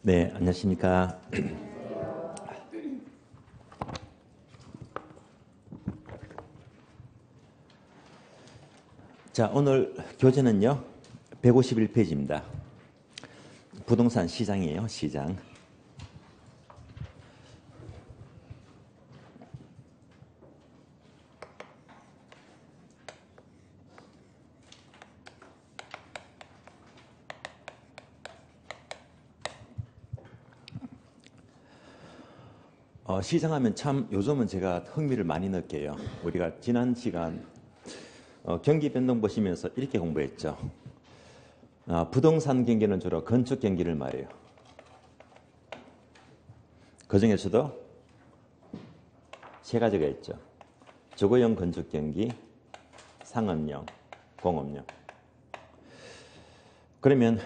네, 안녕하십니까. 자, 오늘 교재는요, 151페이지입니다. 부동산 시장이에요, 시장. 시장하면 참 요즘은 제가 흥미를 많이 느껴요. 우리가 지난 시간 경기 변동 보시면서 이렇게 공부했죠. 부동산 경기는 주로 건축 경기를 말해요. 그 중에서도 세 가지가 있죠. 주거용 건축 경기, 상업용, 공업용. 그러면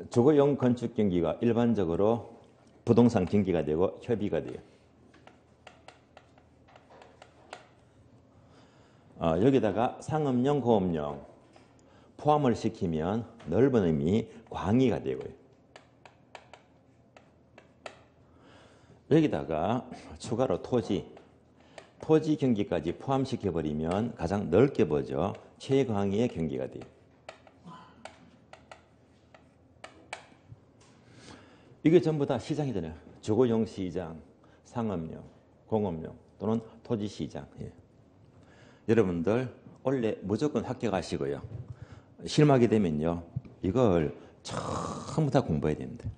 주거용 건축 경기가 일반적으로 부동산 경기가 되고 협의가 돼요. 여기다가 상업용, 공업용 포함을 시키면 넓은 의미 광의가 되고요. 여기다가 추가로 토지 경기까지 포함시켜버리면 가장 넓게 보죠. 최광의의 경기가 돼요. 이게 전부 다 시장이잖아요. 주거용 시장, 상업용, 공업용 또는 토지 시장. 예. 여러분들 원래 무조건 합격하시고요. 실망하게 되면요. 이걸 전부 다 공부해야 됩니다.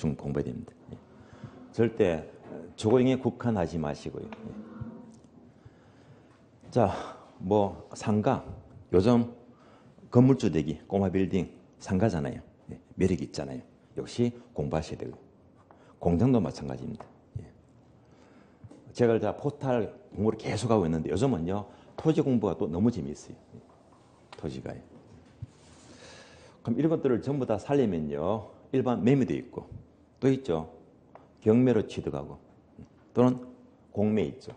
공부해야 됩니다. 예. 절대 주거용에 국한하지 마시고요. 예. 자, 상가. 요즘 건물주 되기, 꼬마 빌딩, 상가잖아요. 예. 매력이 있잖아요. 역시 공부하셔야 되고. 공장도 마찬가지입니다. 예. 제가 포탈 공부를 계속하고 있는데 요즘은요. 토지 공부가 또 너무 재미있어요. 토지가요. 그럼 이런 것들을 전부 다 살리면요. 일반 매매도 있고 또 있죠. 경매로 취득하고 또는 공매 있죠.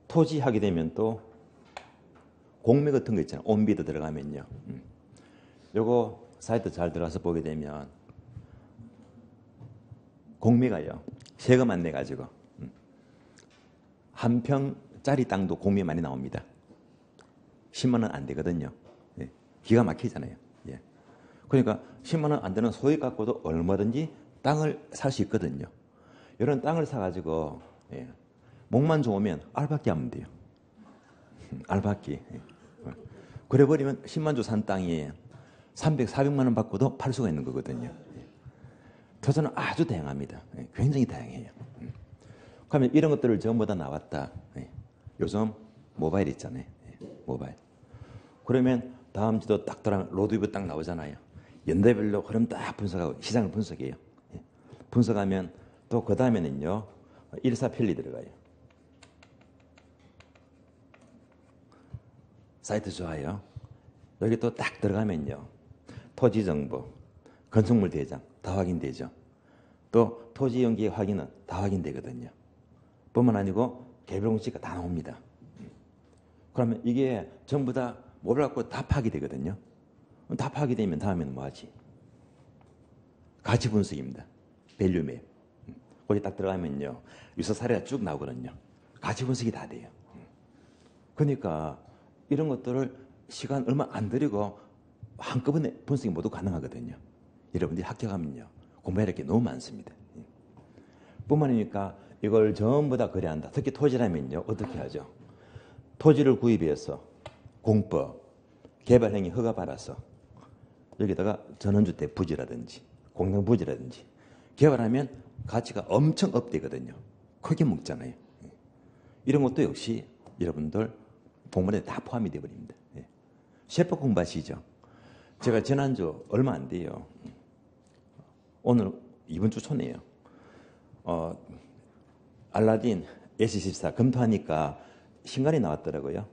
토지 하게 되면 또 공매 같은 거 있잖아요. 온비도 들어가면요. 요거 사이트 잘 들어가서 보게 되면 공매가요. 세금 안 내가지고 한 평짜리 땅도 공매 많이 나옵니다. 10만 원 안 되거든요. 예. 기가 막히잖아요. 예. 그러니까 10만 원 안 되는 소액 갖고도 얼마든지 땅을 살 수 있거든요. 이런 땅을 사가지고 예. 목만 좋으면 알박기 하면 돼요. 알박기. 예. 그래버리면 10만 주 산 땅이 300, 400만 원 받고도 팔 수가 있는 거거든요. 투자는 아주 다양합니다. 굉장히 다양해요. 그러면 이런 것들을 전부 다 나왔다. 요즘 모바일 있잖아요. 모바일. 그러면 다음 주도 딱 들어가면 로드뷰 딱 나오잖아요. 연대별로 흐름 딱 분석하고 시장을 분석해요. 분석하면 또 그 다음에는요. 일사편리 들어가요. 사이트 좋아요. 여기 또 딱 들어가면요. 토지정보, 건축물 대장 다 확인되죠. 또 토지 연기 확인은 다 확인되거든요. 뿐만 아니고 개별 공시가 다 나옵니다. 그러면 이게 전부 다 몰라갖고 다 파악이 되거든요. 다 파악이 되면 다음에는 뭐 하지? 가치 분석입니다. 밸류맵. 거기 딱 들어가면요. 유서 사례가 쭉 나오거든요. 가치 분석이 다 돼요. 그러니까 이런 것들을 시간 얼마 안 들이고 한꺼번에 분석이 모두 가능하거든요. 여러분들이 합격하면요. 공부해야 할 게 너무 많습니다. 뿐만 아니니까 이걸 전부 다 거래한다. 특히 토지라면요. 어떻게 하죠? 토지를 구입해서 공법, 개발행위 허가 받아서 여기다가 전원주택 부지라든지 공동부지라든지 개발하면 가치가 엄청 업되거든요. 크게 먹잖아요. 이런 것도 역시 여러분들 공부에 다 포함이 되어버립니다. 세법 공부하시죠? 제가 지난주 얼마 안 돼요. 오늘 이번 주 초네요. 알라딘 S24 검토하니까 신간이 나왔더라고요.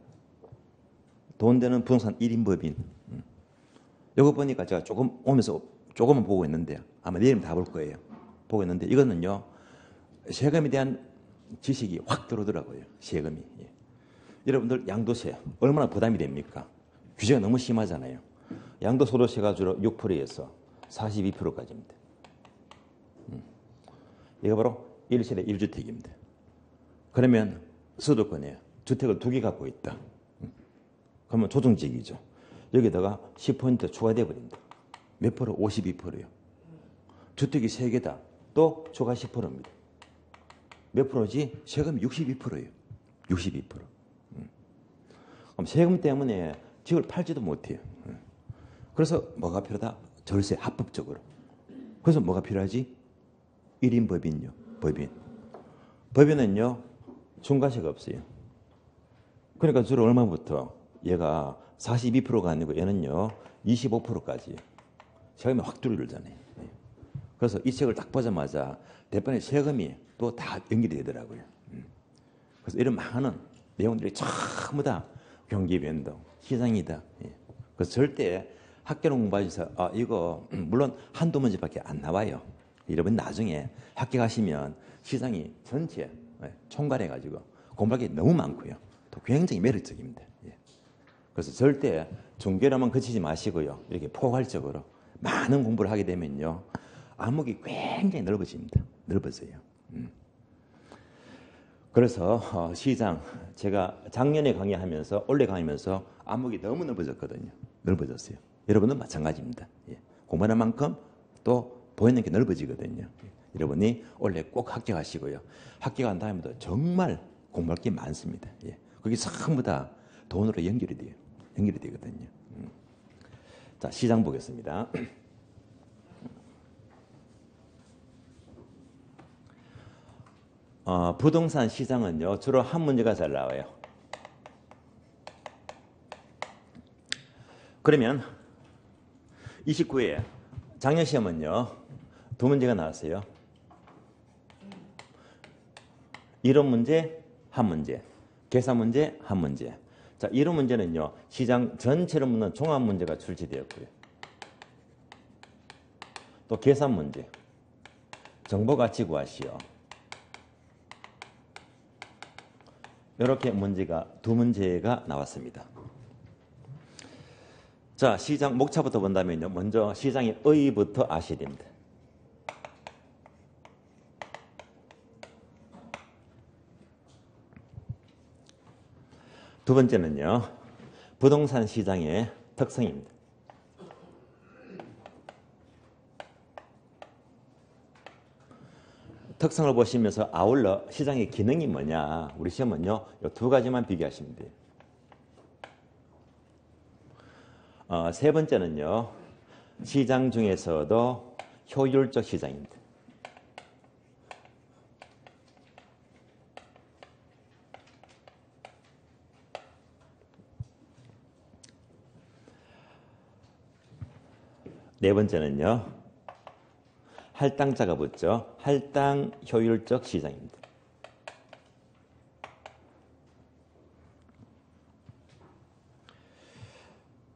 돈 되는 부동산 1인 법인. 이거 보니까 제가 조금 오면서 조금은 보고 있는데 아마 내일은 다 볼 거예요. 보고 있는데 이거는요. 세금에 대한 지식이 확 들어오더라고요. 세금이. 예. 여러분들 양도세 얼마나 부담이 됩니까? 규제가 너무 심하잖아요. 양도소득세가 주로 6%에서 42%까지입니다. 이거 바로 1세대 1주택입니다. 그러면 수도권에 주택을 2개 갖고 있다. 그러면 조정지역이죠. 여기다가 10% 추가돼 버린다. 몇 프로? 52%요. 주택이 3개다. 또 추가 10%입니다. 몇 프로지? 세금이 62%예요. 62%. 그럼 세금 때문에 집을 팔지도 못해요. 그래서 뭐가 필요하다? 절세 합법적으로. 그래서 뭐가 필요하지? 1인 법인요. 법인. 법인은요. 중과세가 없어요. 그러니까 주로 얼마부터? 얘가 42%가 아니고 얘는요. 25%까지. 세금이 확 줄어들잖아요. 그래서 이 책을 딱 보자마자 대판에 세금이 또 다 연결이 되더라고요. 그래서 이런 많은 내용들이 전부 다 경기 변동, 시장이다. 그래서 절대 학교를 공부하셔서 이거 물론 한두 문제밖에 안 나와요. 여러분 나중에 학교 가시면 시장이 전체 총괄해가지고 공부할 게 너무 많고요. 또 굉장히 매력적입니다. 그래서 절대 중개로만 그치지 마시고요. 이렇게 포괄적으로 많은 공부를 하게 되면요. 안목이 굉장히 넓어집니다. 넓어져요. 그래서 시장 제가 작년에 강의하면서 올해 강의하면서 안목이 너무 넓어졌거든요. 넓어졌어요. 여러분은 마찬가지입니다. 공부하는 만큼 또 보이는 게 넓어지거든요. 여러분이 올해 꼭 합격하시고요. 합격한 다음에도 정말 공부할 게 많습니다. 그게 전부 다 돈으로 연결이 돼요. 연결이 되거든요. 자, 시장 보겠습니다. 부동산 시장은요, 주로 한 문제가 잘 나와요. 그러면 29회 작년 시험은요, 2문제가 나왔어요. 이론 문제, 한 문제. 계산 문제, 한 문제. 자, 이론 문제는요, 시장 전체를 묻는 종합 문제가 출제되었고요. 또 계산 문제. 정보 가치 구하시오. 이렇게 문제가 2문제가 나왔습니다. 자, 시장 목차부터 본다면요. 먼저 시장의 의의부터 아셔야 됩니다. 두 번째는요. 부동산 시장의 특성입니다. 특성을 보시면서 아울러 시장의 기능이 뭐냐. 우리 시험은요. 이 2가지만 비교하시면 돼요. 세 번째는요. 시장 중에서도 효율적 시장입니다. 네 번째는요. 할당자가 붙죠. 할당 효율적 시장입니다.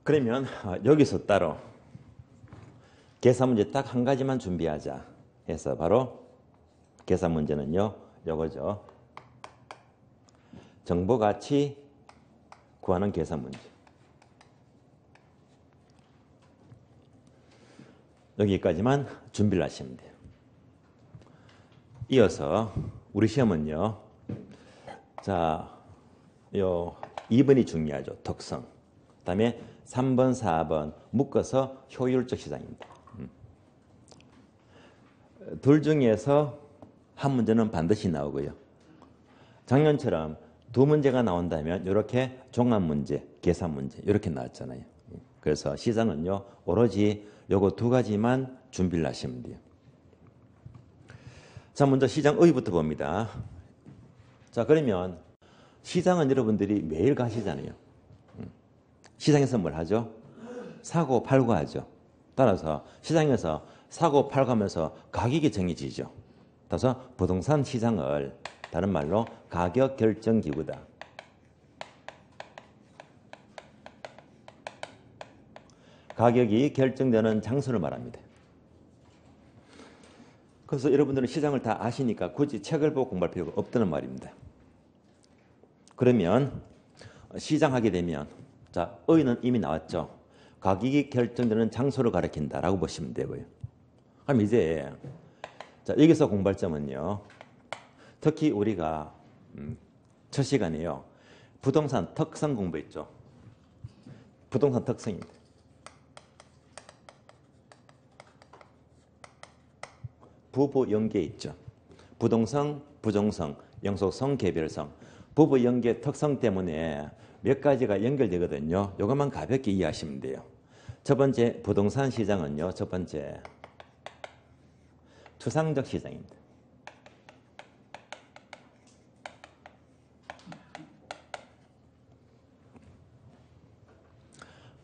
그러면 여기서 따로 계산 문제 딱 한 가지만 준비하자 해서 바로 계산 문제는요. 요거죠. 정보 가치 구하는 계산 문제. 여기까지만 준비를 하시면 돼요. 이어서 우리 시험은요. 자, 요 2번이 중요하죠. 특성. 그다음에 3번, 4번 묶어서 효율적 시장입니다. 둘 중에서 한 문제는 반드시 나오고요. 작년처럼 2문제가 나온다면 이렇게 종합 문제, 계산 문제 이렇게 나왔잖아요. 그래서 시장은요. 오로지 요거 2가지만 준비를 하시면 돼요. 자, 먼저 시장 의의부터 봅니다. 자, 그러면 시장은 여러분들이 매일 가시잖아요. 시장에서 뭘 하죠? 사고 팔고 하죠. 따라서 시장에서 사고 팔고 하면서 가격이 정해지죠. 따라서 부동산 시장을 다른 말로 가격 결정 기구다. 가격이 결정되는 장소를 말합니다. 그래서 여러분들은 시장을 다 아시니까 굳이 책을 보고 공부할 필요가 없다는 말입니다. 그러면 시장하게 되면 자, 의의는 이미 나왔죠. 가격이 결정되는 장소를 가리킨다라고 보시면 되고요. 그럼 이제 자, 여기서 공부할 점은요. 특히 우리가 첫 시간에요. 부동산 특성 공부했죠. 부동산 특성입니다. 부부 연계 있죠. 부동성, 부종성, 영속성, 개별성. 부부 연계 특성 때문에 몇 가지가 연결되거든요. 이것만 가볍게 이해하시면 돼요. 첫 번째 부동산 시장은요. 첫 번째 추상적 시장입니다.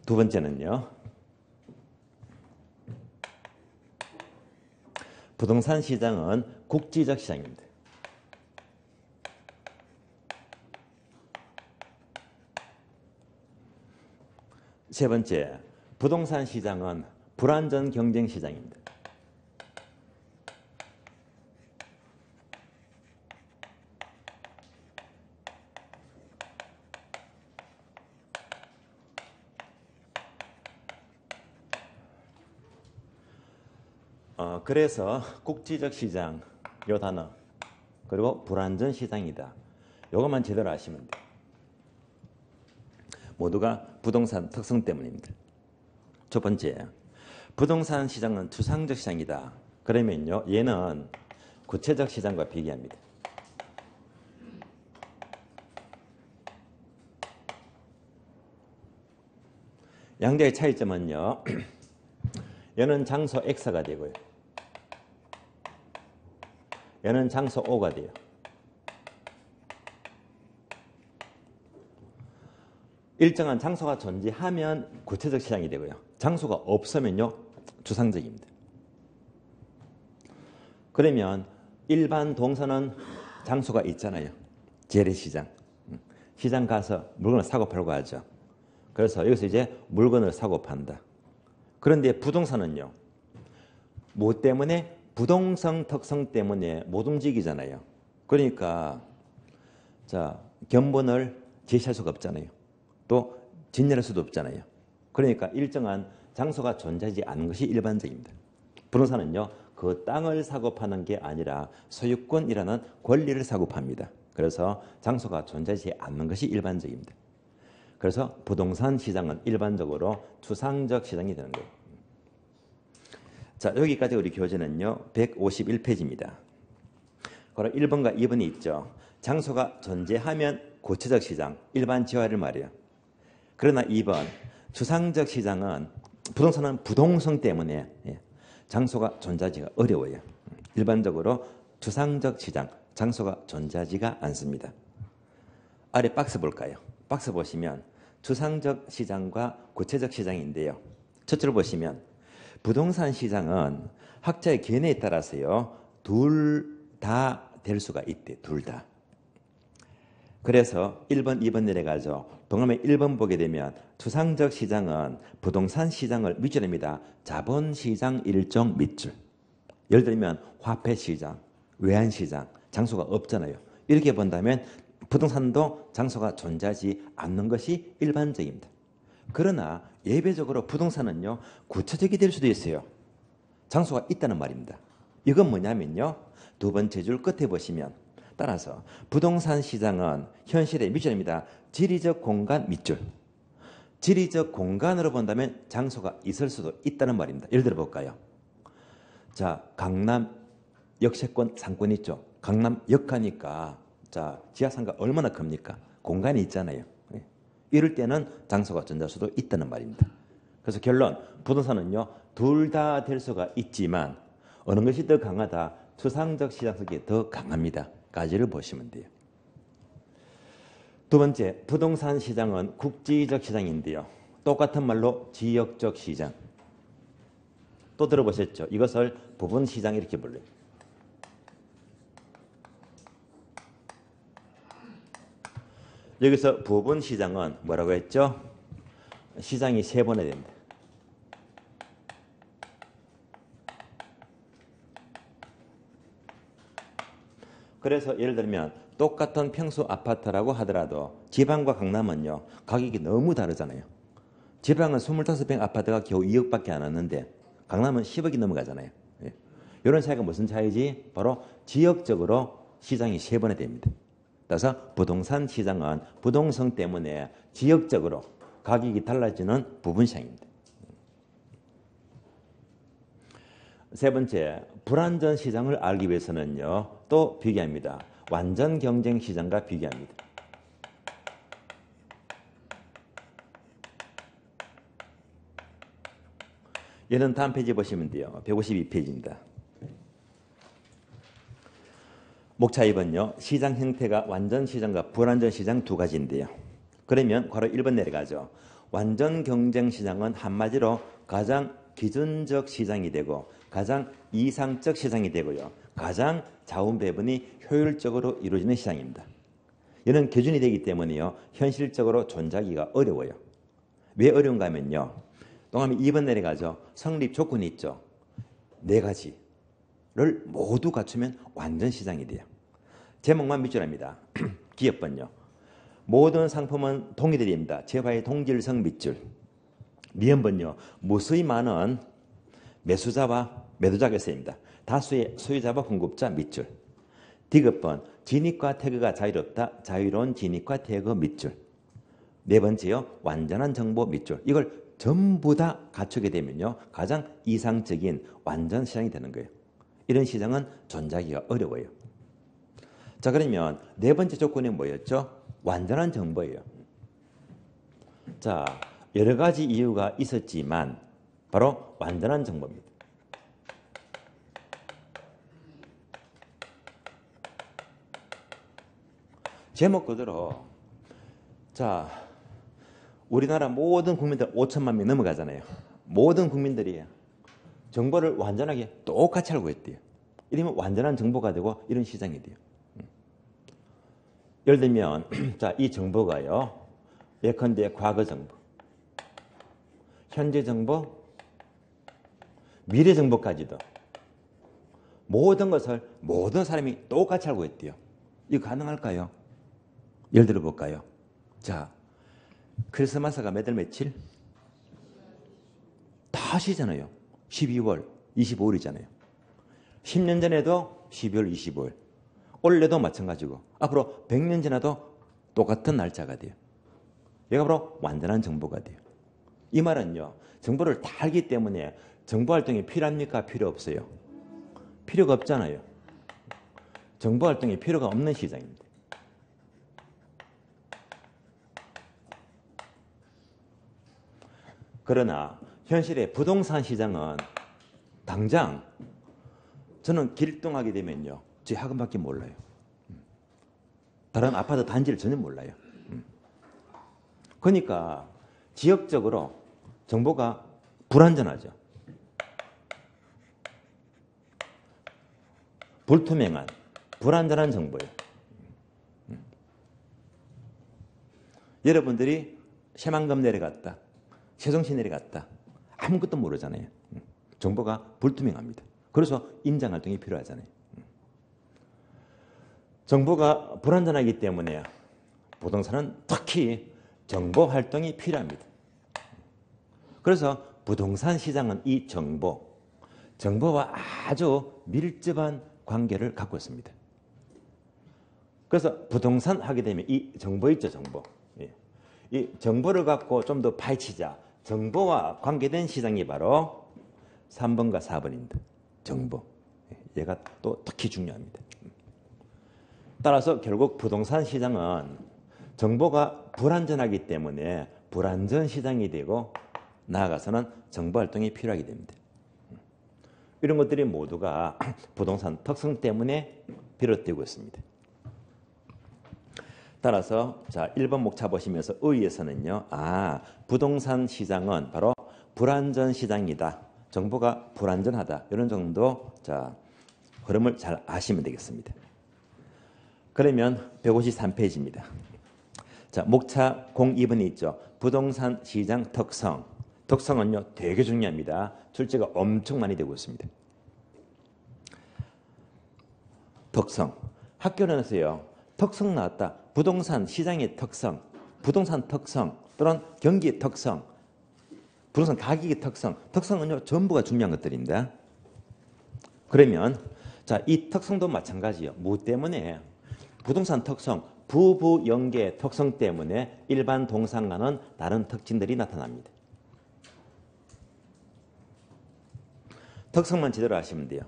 두 번째는요. 부동산 시장은 국지적 시장입니다. 세 번째, 부동산 시장은 불완전 경쟁 시장입니다. 그래서 국지적 시장, 요 단어, 그리고 불완전 시장이다. 요것만 제대로 아시면 돼요. 모두가 부동산 특성 때문입니다. 첫 번째, 부동산 시장은 추상적 시장이다. 그러면요, 얘는 구체적 시장과 비교합니다. 양자의 차이점은요, 얘는 장소 X가 되고요. 얘는 장소 O가 돼요. 일정한 장소가 존재하면 구체적 시장이 되고요. 장소가 없으면요, 추상적입니다. 그러면 일반 동서는 장소가 있잖아요. 재래시장. 시장 가서 물건을 사고 팔고 하죠. 그래서 여기서 이제 물건을 사고 판다. 그런데 부동산은요. 뭐 때문에? 부동성 특성 때문에 못 움직이잖아요. 그러니까 자, 견본을 제시할 수가 없잖아요. 또 진열할 수도 없잖아요. 그러니까 일정한 장소가 존재하지 않는 것이 일반적입니다. 부동산은요. 그 땅을 사고 파는 게 아니라 소유권이라는 권리를 사고 팝니다. 그래서 장소가 존재하지 않는 것이 일반적입니다. 그래서 부동산 시장은 일반적으로 추상적 시장이 되는 거예요. 자, 여기까지 우리 교재는요. 151페이지입니다. 그럼 1번과 2번이 있죠. 장소가 존재하면 구체적 시장, 일반 지화를 말해요. 그러나 2번, 추상적 시장은 부동산은 부동성 때문에 장소가 존재하기가 어려워요. 일반적으로 추상적 시장, 장소가 존재하지가 않습니다. 아래 박스 볼까요? 박스 보시면 추상적 시장과 구체적 시장인데요. 첫째로 보시면 부동산 시장은 학자의 견해에 따라서요. 둘 다 될 수가 있대. 둘 다. 그래서 1번, 2번 내려가죠. 동남에 1번 보게 되면 추상적 시장은 부동산 시장을 밑줄입니다. 자본시장 일종 밑줄. 예를 들면 화폐시장, 외환시장, 장소가 없잖아요. 이렇게 본다면 부동산도 장소가 존재하지 않는 것이 일반적입니다. 그러나 예외적으로 부동산은요. 구체적이 될 수도 있어요. 장소가 있다는 말입니다. 이건 뭐냐면요. 두 번째 줄 끝에 보시면 따라서 부동산 시장은 현실의 밑줄입니다. 지리적 공간 밑줄. 지리적 공간으로 본다면 장소가 있을 수도 있다는 말입니다. 예를 들어 볼까요? 자, 강남 역세권 상권 있죠. 강남 역하니까 자, 지하상가 얼마나 큽니까? 공간이 있잖아요. 이럴 때는 장소가 존재할 수도 있다는 말입니다. 그래서 결론, 부동산은요. 둘 다 될 수가 있지만 어느 것이 더 강하다? 추상적 시장 속이 더 강합니다. 까지를 보시면 돼요. 두 번째, 부동산 시장은 국지적 시장인데요. 똑같은 말로 지역적 시장. 또 들어보셨죠? 이것을 부분 시장 이렇게 불러요. 여기서 부분 시장은 뭐라고 했죠? 시장이 세 번에 됩니다. 그래서 예를 들면 똑같은 평수 아파트라고 하더라도 지방과 강남은요. 가격이 너무 다르잖아요. 지방은 25평 아파트가 겨우 2억밖에 안 왔는데 강남은 10억이 넘어가잖아요. 이런 차이가 무슨 차이지? 바로 지역적으로 시장이 세 번에 됩니다. 따라서 부동산 시장은 부동성 때문에 지역적으로 가격이 달라지는 부분 시장입니다. 세 번째, 불완전 시장을 알기 위해서는요, 또 비교합니다. 완전 경쟁 시장과 비교합니다. 얘는 다음 페이지 보시면 돼요. 152페이지입니다. 목차 2번요. 시장 형태가 완전 시장과 불완전 시장 두 가지인데요. 그러면 괄호 1번 내려가죠. 완전 경쟁 시장은 한마디로 가장 기준적 시장이 되고 가장 이상적 시장이 되고요. 가장 자원 배분이 효율적으로 이루어지는 시장입니다. 이는 기준이 되기 때문에요. 현실적으로 존재하기가 어려워요. 왜 어려운가 하면요. 동하면 2번 내려가죠. 성립 조건이 있죠. 네 가지를 모두 갖추면 완전 시장이 돼요. 제목만 밑줄합니다. 기업번요. 모든 상품은 동일입니다. 재화의 동질성 밑줄. 미연번요. 무수히 많은 매수자와 매도자가 있습니다. 다수의 소유자와 공급자 밑줄. 디귿번 진입과 태그가 자유롭다. 자유로운 진입과 태그 밑줄. 네 번째요. 완전한 정보 밑줄. 이걸 전부 다 갖추게 되면요. 가장 이상적인 완전 시장이 되는 거예요. 이런 시장은 존재하기가 어려워요. 자, 그러면 네 번째 조건이 뭐였죠? 완전한 정보예요. 자, 여러 가지 이유가 있었지만 바로 완전한 정보입니다. 제목 그대로 자, 우리나라 모든 국민들 5천만 명 넘어가잖아요. 모든 국민들이 정보를 완전하게 똑같이 알고 있대요. 이러면 완전한 정보가 되고 이런 시장이 돼요. 예를 들면 자, 이 정보가요. 예컨대 과거 정보, 현재 정보, 미래 정보까지도 모든 것을 모든 사람이 똑같이 알고 있대요. 이거 가능할까요? 예를 들어 볼까요? 자, 크리스마스가 몇 월 며칠? 다시잖아요. 12월 25일이잖아요. 10년 전에도 12월 25일. 올해도 마찬가지고 앞으로 100년 지나도 똑같은 날짜가 돼요. 얘가 바로 완전한 정보가 돼요. 이 말은요. 정보를 다 알기 때문에 정보활동이 필요합니까? 필요 없어요. 필요가 없잖아요. 정보활동이 필요가 없는 시장입니다. 그러나 현실의 부동산 시장은 당장 저는 길동하게 되면요. 제 학원밖에 몰라요. 다른 아파트 단지를 전혀 몰라요. 그러니까 지역적으로 정보가 불완전하죠. 불투명한, 불완전한 정보예요. 여러분들이 새만금 내려갔다. 세종시 내려갔다. 아무것도 모르잖아요. 정보가 불투명합니다. 그래서 임장활동이 필요하잖아요. 정보가 불완전하기 때문에 부동산은 특히 정보활동이 필요합니다. 그래서 부동산 시장은 이 정보와 아주 밀접한 관계를 갖고 있습니다. 그래서 부동산 하게 되면 이 정보 있죠, 정보. 이 정보를 갖고 좀 더 파헤치자. 정보와 관계된 시장이 바로 3번과 4번입니다. 정보. 얘가 또 특히 중요합니다. 따라서 결국 부동산 시장은 정보가 불완전하기 때문에 불완전 시장이 되고 나아가서는 정보활동이 필요하게 됩니다. 이런 것들이 모두가 부동산 특성 때문에 비롯되고 있습니다. 따라서 자 1번 목차 보시면서 의의에서는요. 부동산 시장은 바로 불완전 시장이다. 정보가 불완전하다. 이런 정도 자 흐름을 잘 아시면 되겠습니다. 그러면 153페이지입니다. 자, 목차 02번이 있죠. 부동산 시장 특성. 특성은요, 되게 중요합니다. 출제가 엄청 많이 되고 있습니다. 특성. 학교론에서요, 특성 나왔다. 부동산 시장의 특성, 부동산 특성 또는 경기의 특성, 부동산 가격의 특성. 특성은요, 전부가 중요한 것들입니다. 그러면 자, 이 특성도 마찬가지예요. 뭐 때문에? 부동산 특성, 부부 연계 특성 때문에 일반 동산과는 다른 특징들이 나타납니다. 특성만 제대로 아시면 돼요.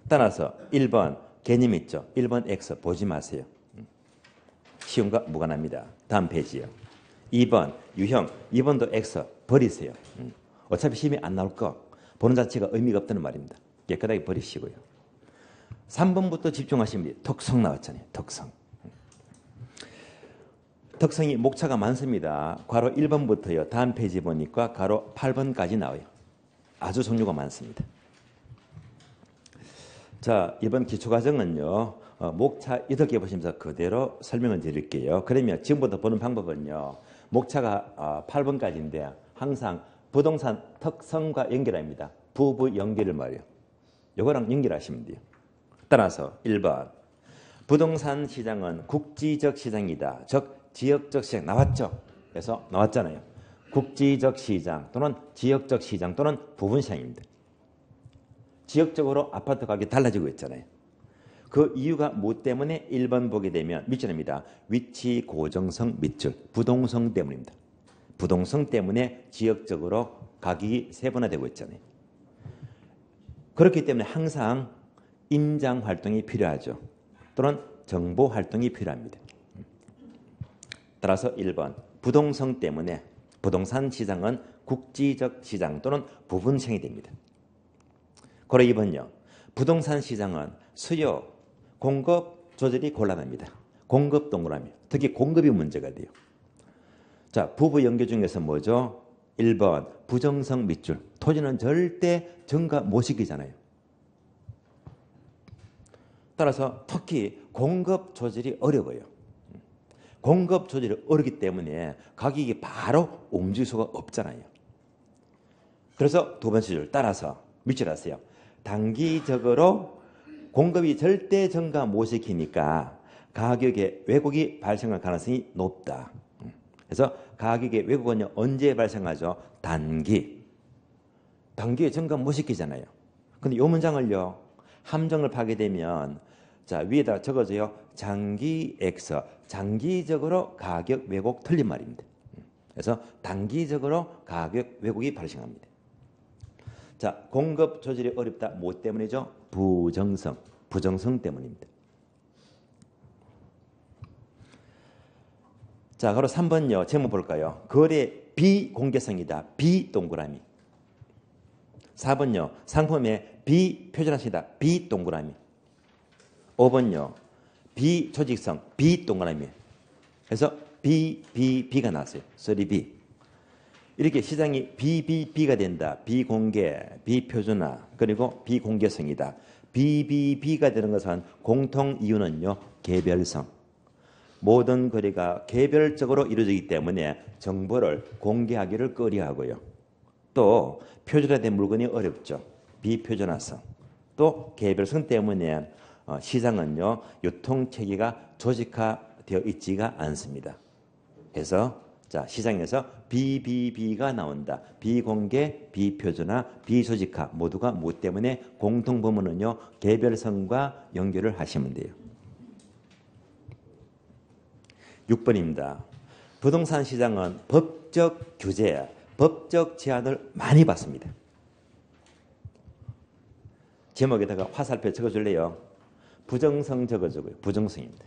따라서 1번 개념 있죠. 1번 X 보지 마세요. 시험과 무관합니다. 다음 페이지요. 2번 유형, 2번도 X 버리세요. 어차피 시험이 안 나올 거 보는 자체가 의미가 없다는 말입니다. 깨끗하게 버리시고요. 3번부터 집중하시면 돼요. 특성 나왔잖아요. 특성. 특성이 목차가 많습니다. 괄호 1번부터요. 다음 페이지 보니까 괄호 8번까지 나와요. 아주 종류가 많습니다. 자, 이번 기초과정은요. 목차 8개 보시면서 그대로 설명을 드릴게요. 그러면 지금부터 보는 방법은요. 목차가 8번까지인데 항상 부동산 특성과 연결합니다. 부부 연결을 말이에요. 이거랑 연결하시면 돼요. 따라서 1번 부동산 시장은 국지적 시장이다. 즉 지역적 시장 나왔죠. 그래서 나왔잖아요. 국지적 시장 또는 지역적 시장 또는 부분 시장입니다. 지역적으로 아파트 가격이 달라지고 있잖아요. 그 이유가 뭐 때문에 1번 보게 되면 밑줄입니다. 위치 고정성 밑줄 부동성 때문입니다. 부동성 때문에 지역적으로 가격이 세분화되고 있잖아요. 그렇기 때문에 항상 임장 활동이 필요하죠. 또는 정보 활동이 필요합니다. 따라서 1번 부동성 때문에 부동산 시장은 국지적 시장 또는 부분 시장이 됩니다. 그리고 2번요. 부동산 시장은 수요, 공급 조절이 곤란합니다. 공급 동그라미. 특히 공급이 문제가 돼요. 자, 부부 연계 중에서 뭐죠? 1번 부정성 밑줄. 토지는 절대 증가 못 시키잖아요. 따라서 특히 공급 조절이 어려워요. 공급 조절이 어렵기 때문에 가격이 바로 움직일 수가 없잖아요. 그래서 두 번째 줄 따라서 밑줄 하세요. 단기적으로 공급이 절대 증가 못 시키니까 가격에 왜곡이 발생할 가능성이 높다. 그래서 가격의 왜곡은 언제 발생하죠? 단기에 증가 못 시키잖아요. 근데 이 문장을요. 함정을 파게 되면 자 위에다 적어줘요. 장기 X 장기적으로 가격 왜곡 틀린 말입니다. 그래서 단기적으로 가격 왜곡이 발생합니다. 자, 공급 조절이 어렵다. 뭐 때문이죠? 부정성 때문입니다. 자, 그리고 3번요. 제목 볼까요? 거래 비공개성이다. 비동그라미. 4번요. 상품의 비표준화성이다. 비동그라미. 5번요. 비조직성. 비동그라미. 그래서 B가 나왔어요. 3B. 이렇게 시장이 BBB가 된다. 비공개, 비표준화, 그리고 비공개성이다. BBB가 되는 것은 공통 이유는요. 개별성. 모든 거래가 개별적으로 이루어지기 때문에 정보를 공개하기를 꺼려하고요. 또 표준화된 물건이 어렵죠. 비표준화성. 또 개별성 때문에 시장은요. 유통체계가 조직화되어 있지가 않습니다. 그래서 자, 시장에서 BBB가 나온다. 비공개, 비표준화, 비조직화 모두가 뭐 때문에 공통범위는요. 개별성과 연결을 하시면 돼요. 6번입니다. 부동산 시장은 법적 규제, 법적 제한을 많이 받습니다. 제목에다가 화살표 적어줄래요? 부정성 적어주고요. 부정성입니다.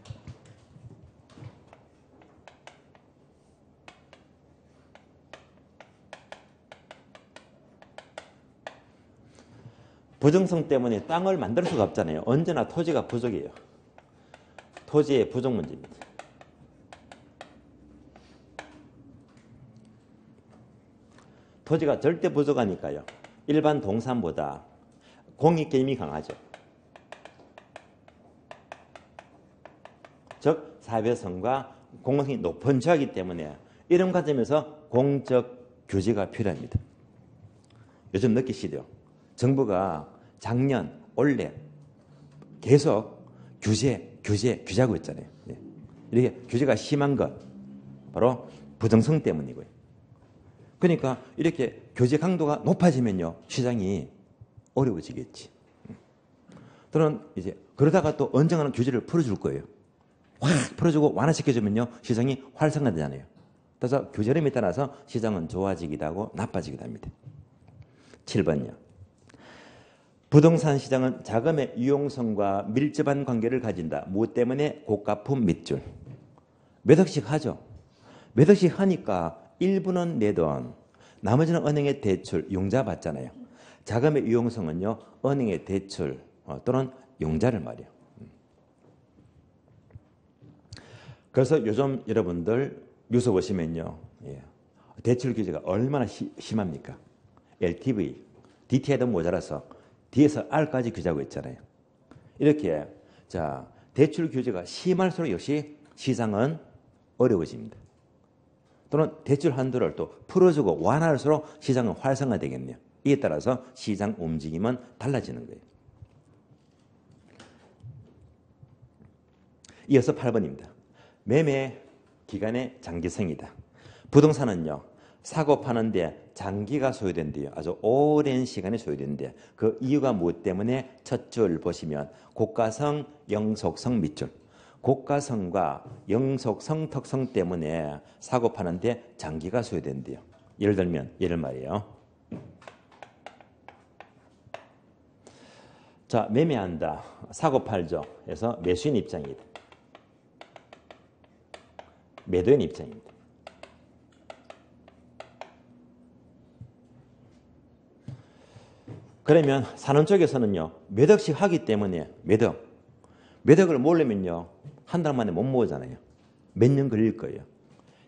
부정성 때문에 땅을 만들 수가 없잖아요. 언제나 토지가 부족해요. 토지의 부족 문제입니다. 토지가 절대 부족하니까요. 일반 동산보다 공익개념이 강하죠. 즉 사회성과 공공성이 높은 지역이기 때문에 이런 관점에서 공적 규제가 필요합니다. 요즘 느끼시죠? 정부가 작년, 올해 계속 규제하고 있잖아요. 이렇게 규제가 심한 것 바로 부정성 때문이고요. 그러니까 이렇게 규제 강도가 높아지면요. 시장이 어려워지겠지. 또는 이제 그러다가 또 언젠가는 규제를 풀어줄 거예요. 확 풀어주고 완화시켜주면요 시장이 활성화되잖아요. 그래서 규제림에 따라서 시장은 좋아지기도 하고 나빠지기도 합니다. 7번요. 부동산 시장은 자금의 유용성과 밀접한 관계를 가진다. 무엇 때문에? 고가품 밑줄. 몇 억씩 하죠. 몇 억씩 하니까 일부는 내 돈, 나머지는 은행의 대출, 융자 받잖아요. 자금의 유용성은요 은행의 대출 또는 융자를 말이에요. 그래서 요즘 여러분들 뉴스 보시면요 대출 규제가 얼마나 심합니까? LTV, DTI도 모자라서 D에서 R까지 규제하고 있잖아요. 이렇게 자 대출 규제가 심할수록 역시 시장은 어려워집니다. 또는 대출 한도를 또 풀어주고 완화할수록 시장은 활성화되겠네요. 이에 따라서 시장 움직임은 달라지는 거예요. 이어서 8번입니다. 매매 기간의 장기성이다. 부동산은요 사고 파는데 장기가 소요된대요. 아주 오랜 시간이 소요된대. 그 이유가 무엇 때문에? 첫 줄 보시면 고가성, 영속성 밑줄. 고가성과 영속성 특성 때문에 사고 파는데 장기가 소요된대요. 예를 들면 예를 말이에요. 자 매매한다. 사고 팔죠. 그래서 매수인 입장이다. 매도인 입장입니다. 그러면 사는 쪽에서는요 몇 억씩 하기 때문에 몇 억을 모으려면요 한 달 만에 못 모으잖아요. 몇 년 걸릴 거예요.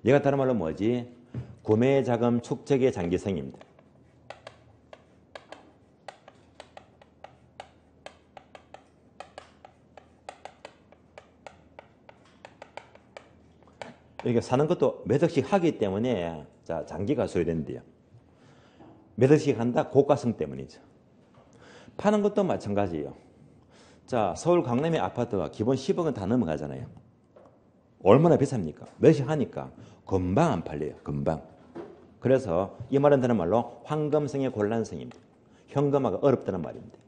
얘가 다른 말로 뭐지? 구매 자금 축적의 장기성입니다. 이렇게 사는 것도 몇 억씩 하기 때문에 자 장기가 소요된대요. 몇 억씩 한다? 고가성 때문이죠. 파는 것도 마찬가지예요. 자 서울 강남의 아파트가 기본 10억은 다 넘어가잖아요. 얼마나 비쌉니까? 몇씩 하니까 금방 안 팔려요. 금방. 그래서 이 말은 다른 말로 황금성의 곤란성입니다. 현금화가 어렵다는 말입니다.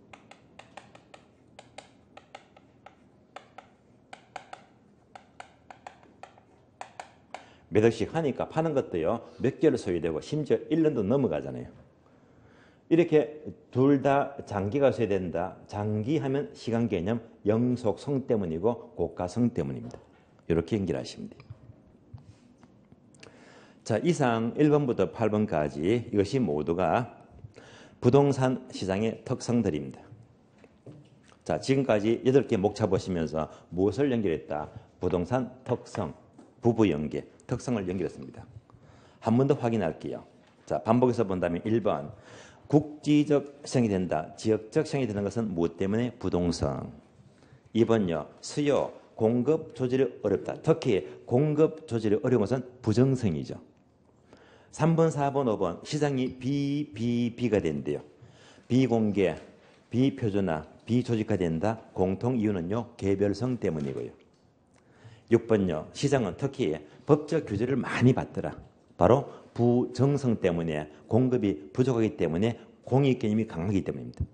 몇 억씩 하니까 파는 것도요 몇 개월 소요되고 심지어 1년도 넘어가잖아요. 이렇게 둘 다 장기가 소요된다. 장기하면 시간 개념 영속성 때문이고 고가성 때문입니다. 이렇게 연결하시면 돼요. 자 이상 1번부터 8번까지 이것이 모두가 부동산 시장의 특성들입니다. 자 지금까지 8개 목차 보시면서 무엇을 연결했다? 부동산 특성, 부부 연계, 특성을 연결했습니다. 한 번 더 확인할게요. 자 반복해서 본다면 1번 국지적 시장이 된다. 지역적 시장이 되는 것은 무엇 때문에? 부동산. 2번요. 수요, 공급 조절이 어렵다. 특히 공급 조절이 어려운 것은 부정성이죠. 3번, 4번, 5번 시장이 비가 된대요. 비공개, 비표준화, 비조직화된다. 공통 이유는요. 개별성 때문이고요. 6번요. 시장은 특히 법적 규제를 많이 받더라. 바로 부정성 때문에 공급이 부족하기 때문에 공익 개념이 강하기 때문입니다.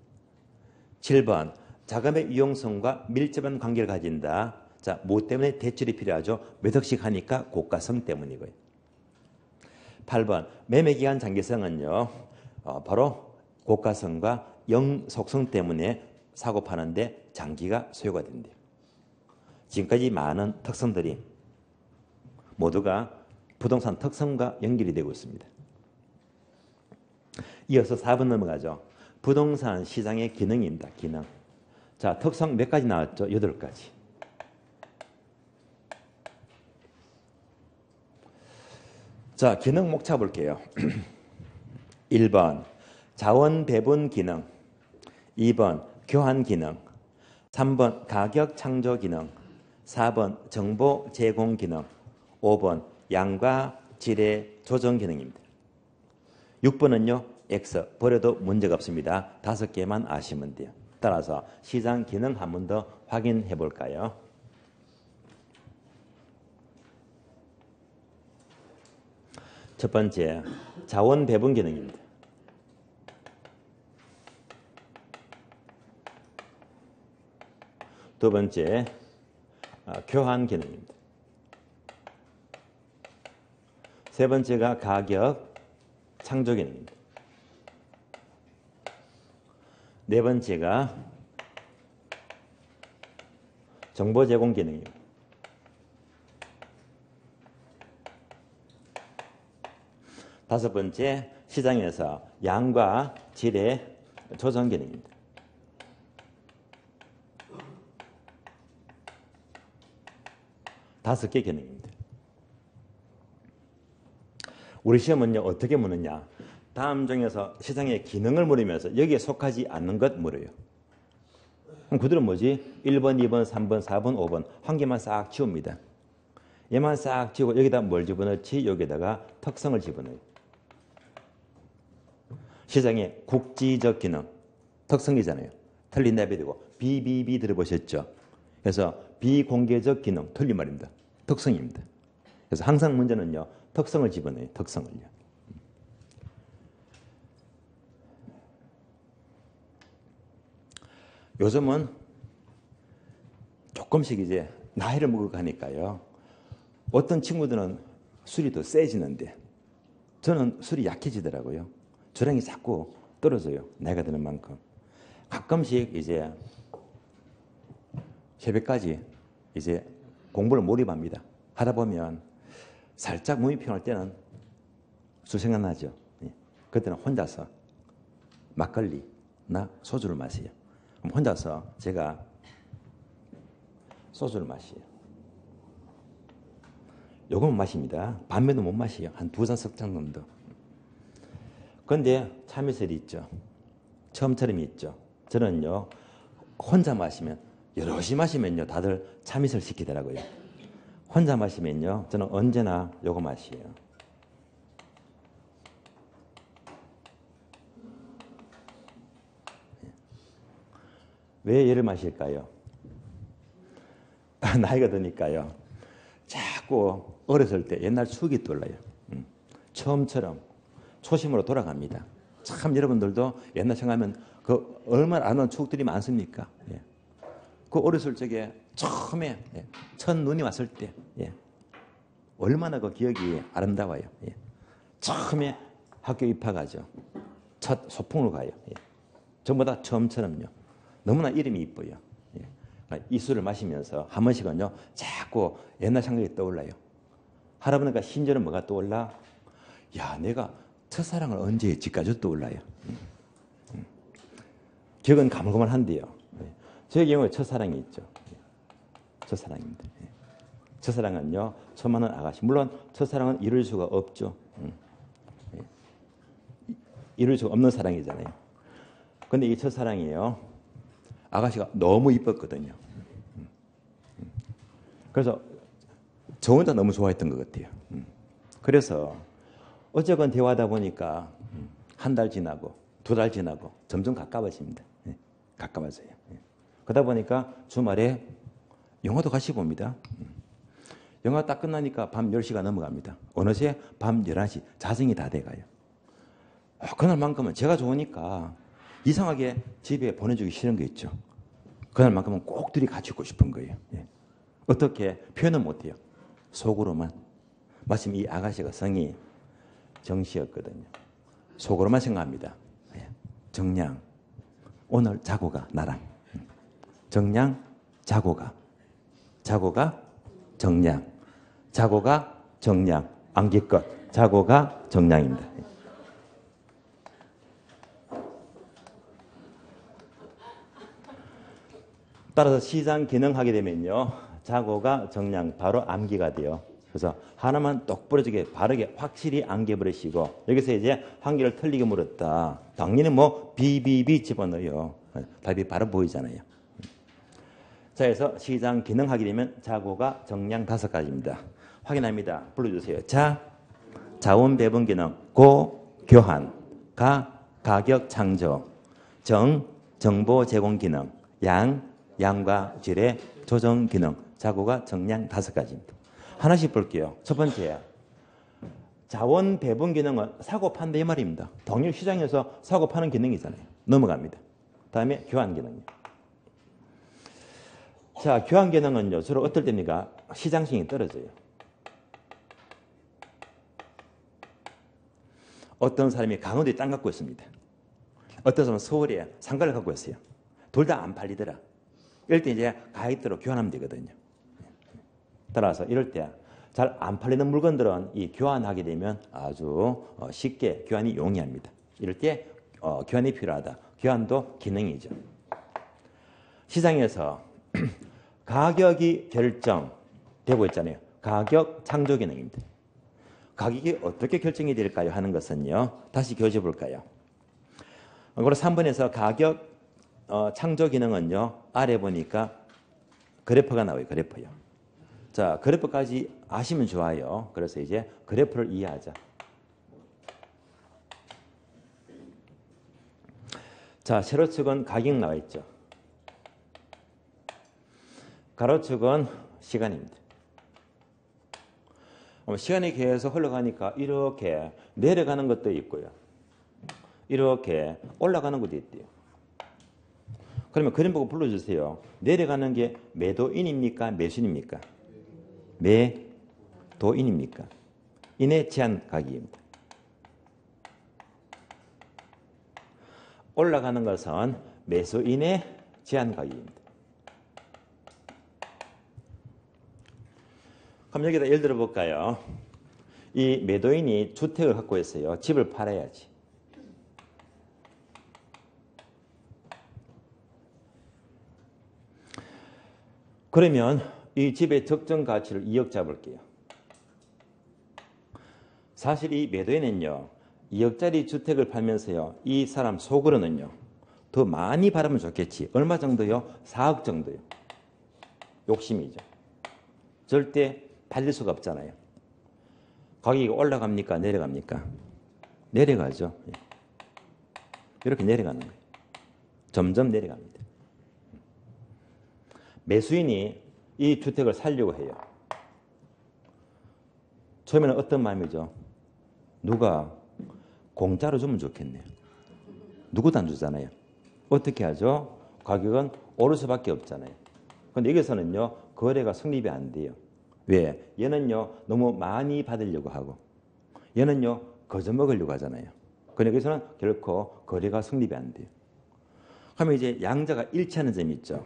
7번 자금의 유용성과 밀접한 관계를 가진다. 자, 뭐 때문에 대출이 필요하죠? 몇 억씩 하니까 고가성 때문이고요. 8번 매매기간 장기성은요. 바로 고가성과 영속성 때문에 사고 파는데 장기가 소요가 된대요. 지금까지 많은 특성들이 모두가 부동산 특성과 연결이 되고 있습니다. 이어서 4번 넘어가죠. 부동산 시장의 기능입니다. 기능. 자, 특성 몇 가지 나왔죠? 8가지. 자, 기능 목차 볼게요. 1번 자원 배분 기능, 2번 교환 기능, 3번 가격 창조 기능, 4번 정보 제공 기능, 5번 양과 질의 조정 기능입니다. 6번은요. X 버려도 문제가 없습니다. 5개만 아시면 돼요. 따라서 시장 기능 한 번 더 확인해 볼까요? 첫 번째 자원 배분 기능입니다. 두 번째, 교환 기능입니다. 세 번째가 가격 창조 기능입니다. 네 번째가 정보 제공 기능입니다. 다섯 번째, 시장에서 양과 질의 조정 기능입니다. 다섯 개 기능입니다. 우리 시험은요, 어떻게 묻느냐. 다음 중에서 시장의 기능을 물으면서 여기에 속하지 않는 것 물어요. 그럼 그들은 뭐지? 1번, 2번, 3번, 4번, 5번 한 개만 싹 지웁니다. 얘만 싹 지우고 여기다 뭘 집어넣지? 여기다가 특성을 집어넣어요. 시장의 국지적 기능, 특성이잖아요. 틀린 답이 되고 BBB 들어보셨죠? 그래서 비공개적 기능, 틀린 말입니다. 특성입니다. 그래서 항상 문제는요, 특성을 집어넣어요. 특성을요. 요즘은 조금씩 이제 나이를 먹어 가니까요. 어떤 친구들은 술이 더 세지는데 저는 술이 약해지더라고요. 저량이 자꾸 떨어져요. 나이가 드는 만큼. 가끔씩 이제 새벽까지 이제 공부를 몰입합니다. 하다 보면 살짝 몸이 피곤할 때는 술 생각나죠. 그때는 혼자서 막걸리나 소주를 마셔요. 그럼 혼자서 제가 소주를 마셔요. 요거는 마십니다. 밤에도 못 마셔요. 한 2잔 석 정도. 그런데 참이슬이 있죠. 처음처럼 있죠. 저는요, 혼자 마시면, 여럿이 마시면요, 다들 참이슬 시키더라고요. 혼자 마시면요, 저는 언제나 요거 마셔요. 왜 얘를 마실까요? 나이가 드니까요. 자꾸 어렸을 때 옛날 추억이 떠올라요. 처음처럼 초심으로 돌아갑니다. 참 여러분들도 옛날 생각하면 그 얼마나 아는 추억들이 많습니까? 예. 그 어렸을 적에 처음에 첫 눈이 왔을 때 얼마나 그 기억이 아름다워요. 예. 처음에 학교 입학하죠. 첫 소풍으로 가요. 예. 전부 다 처음처럼요. 너무나 이름이 이뻐요. 예. 그러니까 이 술을 마시면서 한 번씩은요, 자꾸 옛날 생각이 떠올라요. 할아버지가 심지어는 뭐가 떠올라? 야, 내가 첫사랑을 언제 했지까지 떠올라요. 기억은 가물가물한데요. 제 경우에 첫사랑이 있죠. 첫사랑입니다. 첫사랑은요, 처음 하는 아가씨. 물론 첫사랑은 이룰 수가 없죠. 이룰 수가 없는 사랑이잖아요. 근데 이 첫사랑이에요. 아가씨가 너무 이뻤거든요. 그래서 저 혼자 너무 좋아했던 것 같아요. 그래서 어쨌건 대화하다 보니까 한 달 지나고 2달 지나고 점점 가까워집니다. 가까워져요. 그러다 보니까 주말에 영화도 같이 봅니다. 영화 딱 끝나니까 밤 10시가 넘어갑니다. 어느새 밤 11시 자정이 다 돼가요. 그날만큼은 제가 좋으니까 이상하게 집에 보내주기 싫은 거 있죠. 그날만큼은 꼭 둘이 같이 있고 싶은 거예요. 어떻게 표현은 못해요. 속으로만. 마침 이 아가씨가 성이 정씨였거든요. 속으로만 생각합니다. 정량, 오늘 자고 가, 나랑. 정량, 자고 가. 자고 가, 정량. 자고 가, 정량. 암기껏. 자고 가, 정량입니다. 따라서 시장 기능하게 되면요, 자고가 정량, 바로 암기가 돼요. 그래서 하나만 똑부러지게 바르게 확실히 암기해버리시고, 여기서 이제 한 개를 틀리게 물었다. 당연히 뭐 BBB 집어넣어요. 답이 바로 보이잖아요. 자, 그래서 시장 기능하게 되면 자고가 정량 5가지입니다. 확인합니다. 불러주세요. 자, 자원 배분 기능. 고, 교환. 가, 가격 창조. 정, 정보 제공 기능. 양, 양과 질의 조정 기능. 자고가 정량 5가지입니다. 하나씩 볼게요. 첫 번째, 자원 배분 기능은 사고 판다 이 말입니다. 당연히 시장에서 사고 파는 기능이잖아요. 넘어갑니다. 다음에 교환 기능이요. 자, 교환 기능은요, 주로 어떨 때입니까? 시장성이 떨어져요. 어떤 사람이 강원도에 땅 갖고 있습니다. 어떤 사람은 서울에 상가를 갖고 있어요. 둘 다 안 팔리더라. 이럴 때 이제 가액대로 교환하면 되거든요. 따라서 이럴 때 잘 안 팔리는 물건들은 이 교환하게 되면 아주 쉽게 교환이 용이합니다. 이럴 때 교환이 필요하다. 교환도 기능이죠. 시장에서 가격이 결정되고 있잖아요. 가격 창조 기능입니다. 가격이 어떻게 결정이 될까요? 하는 것은요. 다시 교재 볼까요? 그리고 3번에서 가격 창조 기능은요. 아래 보니까 그래프가 나와요. 그래프요. 자, 그래프까지 아시면 좋아요. 그래서 이제 그래프를 이해하자. 자, 세로축은 가격 나와 있죠. 가로축은 시간입니다. 시간이 계속 흘러가니까 이렇게 내려가는 것도 있고요. 이렇게 올라가는 것도 있대요. 그러면 그림 보고 불러주세요. 내려가는 게 매도인입니까? 매수인입니까? 매도인입니까? 인의 제한 가격입니다. 올라가는 것은 매수인의 제한 가격입니다. 그럼 여기다 예를 들어 볼까요? 이 매도인이 주택을 갖고 있어요. 집을 팔아야지. 그러면 이 집의 적정 가치를 2억 잡을게요. 사실 이 매도인은요. 2억짜리 주택을 팔면서요. 이 사람 속으로는요. 더 많이 팔으면 좋겠지. 얼마 정도요? 4억 정도요. 욕심이죠. 절대 팔릴 수가 없잖아요. 가격이 올라갑니까? 내려갑니까? 내려가죠. 이렇게 내려가는 거예요. 점점 내려갑니다. 매수인이 이 주택을 살려고 해요. 처음에는 어떤 마음이죠? 누가 공짜로 주면 좋겠네요. 누구도 안 주잖아요. 어떻게 하죠? 가격은 오를 수밖에 없잖아요. 그런데 여기서는요. 거래가 성립이 안 돼요. 왜? 얘는요. 너무 많이 받으려고 하고 얘는요. 거저먹으려고 하잖아요. 그러니까 여기서는 결코 거래가 성립이 안 돼요. 그러면 이제 양자가 일치하는 점이 있죠.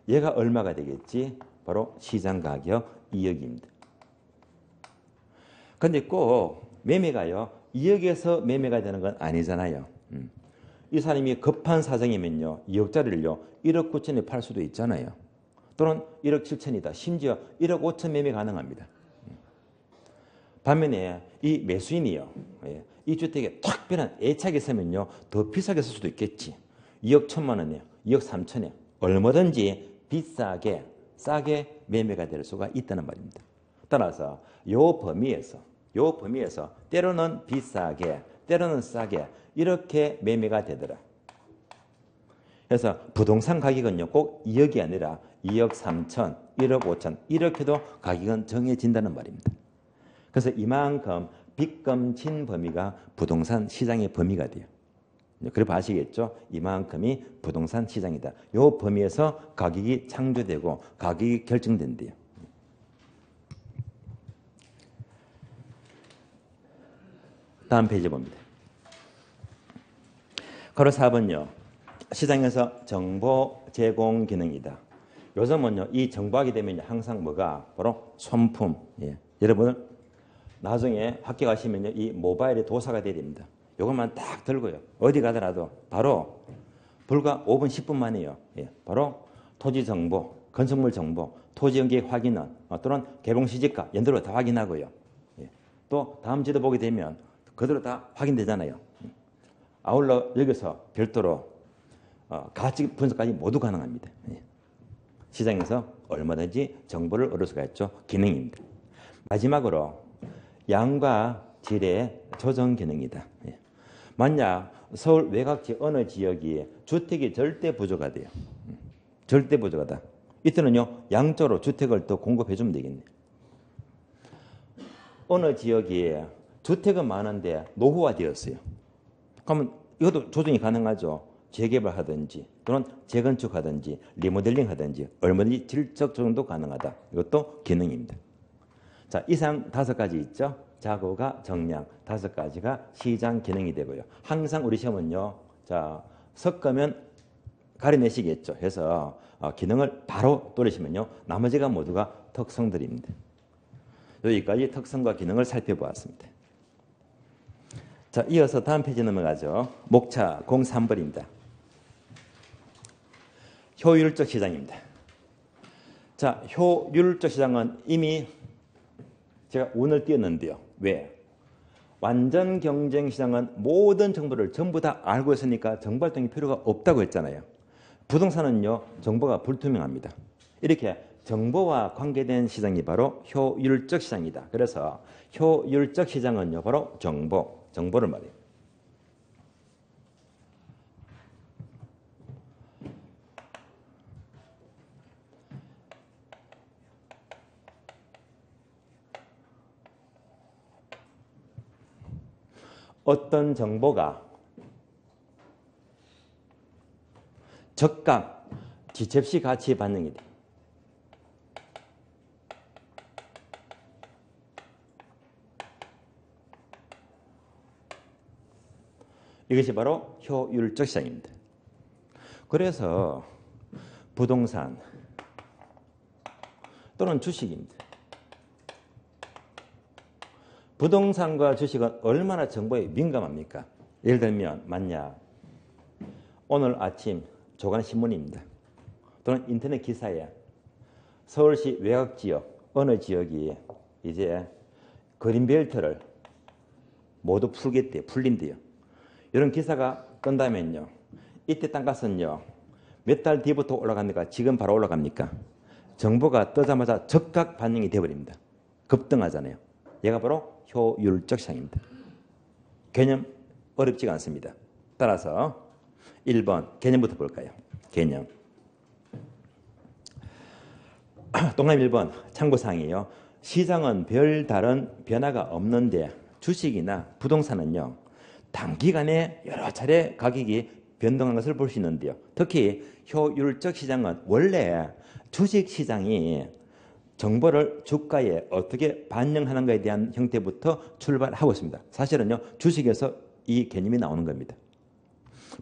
얘가 얼마가 되겠지? 바로 시장 가격 2억입니다. 그런데 꼭 매매가요. 2억에서 매매가 되는 건 아니잖아요. 이 사람이 급한 사정이면요. 2억짜리를요. 1억 9천에 팔 수도 있잖아요. 또는 1억 7천이다. 심지어 1억 5천 매매 가능합니다. 반면에 이 매수인이요. 이 주택에 특별한 애착이 있으면요. 더 비싸게 쓸 수도 있겠지. 2억 1천만 원이요. 2억 3천이요. 얼마든지 비싸게 싸게 매매가 될 수가 있다는 말입니다. 따라서 요 범위에서 때로는 비싸게 때로는 싸게 이렇게 매매가 되더라. 그래서 부동산 가격은요 꼭 2억이 아니라 2억 3천, 1억 5천 이렇게도 가격은 정해진다는 말입니다. 그래서 이만큼 빗검진 범위가 부동산 시장의 범위가 돼요. 그래서 아시겠죠? 이만큼이 부동산 시장이다. 이 범위에서 가격이 창조되고 가격이 결정된대요. 다음 페이지 봅니다. 가로 4번요. 시장에서 정보 제공 기능이다. 요즘은요, 이 정보하게 되면 항상 뭐가? 바로 손품. 여러분, 나중에 학교 가시면요, 이 모바일에 도사가 돼야 됩니다. 이것만 딱 들고요. 어디 가더라도 바로 불과 5분, 10분 만이에요. 바로 토지 정보, 건축물 정보, 토지 연계 확인은 또는 개봉 시지가 연도로 다 확인하고요. 또 다음 지도 보게 되면 그대로 다 확인되잖아요. 아울러 여기서 별도로 가치 분석까지 모두 가능합니다. 시장에서 얼마든지 정보를 얻을 수가 있죠. 기능입니다. 마지막으로 양과 질의 조정 기능이다. 만약 서울 외곽지 어느 지역이 주택이 절대 부족하대요. 절대 부족하다. 이때는요 양쪽으로 주택을 더 공급해 주면 되겠네요. 어느 지역이 주택은 많은데 노후화되었어요. 그러면 이것도 조정이 가능하죠. 재개발하든지 또는 재건축하든지 리모델링하든지 얼마든지 질적 조정도 가능하다. 이것도 기능입니다. 자, 이상 5가지 있죠. 자고가 정량, 5가지가 시장 기능이 되고요. 항상 우리 시험은요. 자, 섞으면 가려내시겠죠. 해서 기능을 바로 또리시면요. 나머지가 모두가 특성들입니다. 여기까지 특성과 기능을 살펴보았습니다. 자, 이어서 다음 페이지 넘어가죠. 목차 03번입니다. 효율적 시장입니다. 자, 효율적 시장은 이미 제가 운을 띄웠는데요. 왜? 완전 경쟁 시장은 모든 정보를 전부 다 알고 있으니까 정보 활동이 필요가 없다고 했잖아요. 부동산은요, 정보가 불투명합니다. 이렇게 정보와 관계된 시장이 바로 효율적 시장이다. 그래서 효율적 시장은요, 바로 정보를 말해요. 어떤 정보가 적각, 지첩시 가치의 반영이 돼. 이것이 바로 효율적 시장입니다. 그래서 부동산 또는 주식입니다. 부동산과 주식은 얼마나 정보에 민감합니까? 예를 들면 만약 오늘 아침 조간신문입니다. 또는 인터넷 기사에 서울시 외곽지역 어느 지역이 이제 그린벨트를 모두 풀린대요. 이런 기사가 뜬다면요. 이때 땅값은요. 몇 달 뒤부터 올라갑니까? 지금 바로 올라갑니까? 정보가 뜨자마자 즉각 반영이 되어버립니다. 급등하잖아요. 얘가 바로 효율적 시장입니다. 개념 어렵지가 않습니다. 따라서 1번 개념부터 볼까요? 개념. 동그라미 1번 참고사항이에요. 시장은 별다른 변화가 없는데 주식이나 부동산은요. 단기간에 여러 차례 가격이 변동한 것을 볼 수 있는데요. 특히 효율적 시장은 원래 주식시장이 정보를 주가에 어떻게 반영하는가에 대한 형태부터 출발하고 있습니다. 사실은요. 주식에서 이 개념이 나오는 겁니다.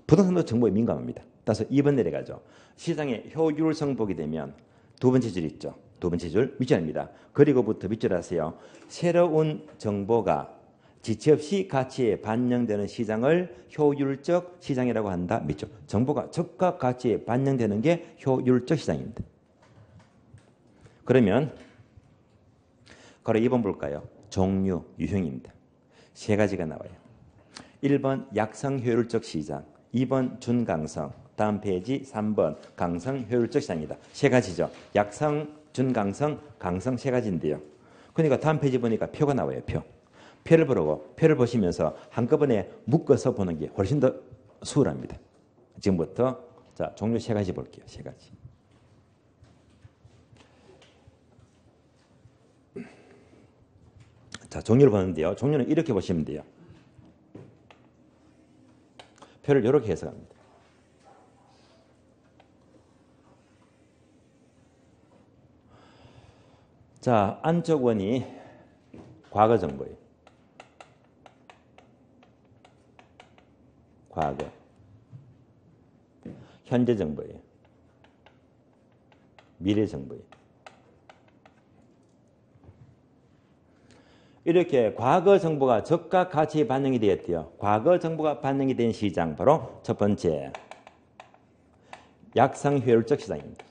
부동산도 정보에 민감합니다. 따라서 2번 내려가죠. 시장의 효율성 보게 되면 두 번째 줄 있죠. 두 번째 줄 밑줄입니다. 그리고부터 밑줄 하세요. 새로운 정보가 지체 없이 가치에 반영되는 시장을 효율적 시장이라고 한다. 밑줄. 정보가 적각 가치에 반영되는 게 효율적 시장입니다. 그러면 바로 2번 볼까요? 종류, 유형입니다. 3가지가 나와요. 1번 약성 효율적 시장, 2번 준강성, 다음 페이지 3번 강성 효율적 시장이다. 3가지죠. 약성, 준강성, 강성 3가지인데요. 그러니까 다음 페이지 보니까 표가 나와요. 표를 보시면서 한꺼번에 묶어서 보는 게 훨씬 더 수월합니다. 지금부터 자 종류 3가지 볼게요. 3가지. 자, 종류를 보는데요. 종류는 이렇게 보시면 돼요. 표를 이렇게 해석합니다. 자, 안쪽 원이 과거 정보예요. 과거. 현재 정보예요. 미래 정보예요. 이렇게 과거 정보가 적각 가치에 반영이 되었대요. 과거 정보가 반영이 된 시장 바로 첫 번째 약성 효율적 시장입니다.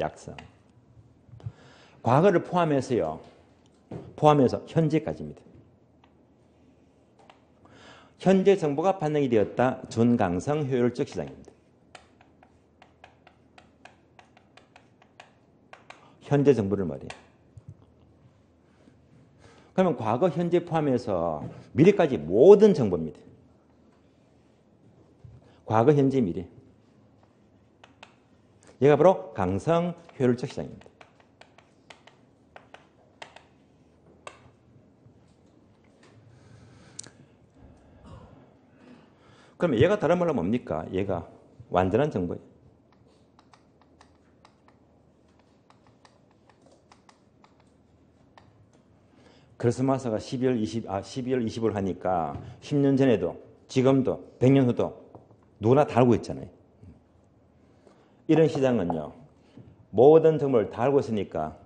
약성. 과거를 포함해서 현재까지입니다. 현재 정보가 반영이 되었다. 준강성 효율적 시장입니다. 현재 정보를 말이에요. 그러면 과거, 현재 포함해서 미래까지 모든 정보입니다. 과거, 현재, 미래. 얘가 바로 강성 효율적 시장입니다. 그러면 얘가 다른 말로 뭡니까? 얘가 완전한 정보예요. 크리스마스가 12월 20일 하니까 10년 전에도 지금도 100년 후도 누구나 다 알고 있잖아요. 이런 시장은요. 모든 정보를 다 알고 있으니까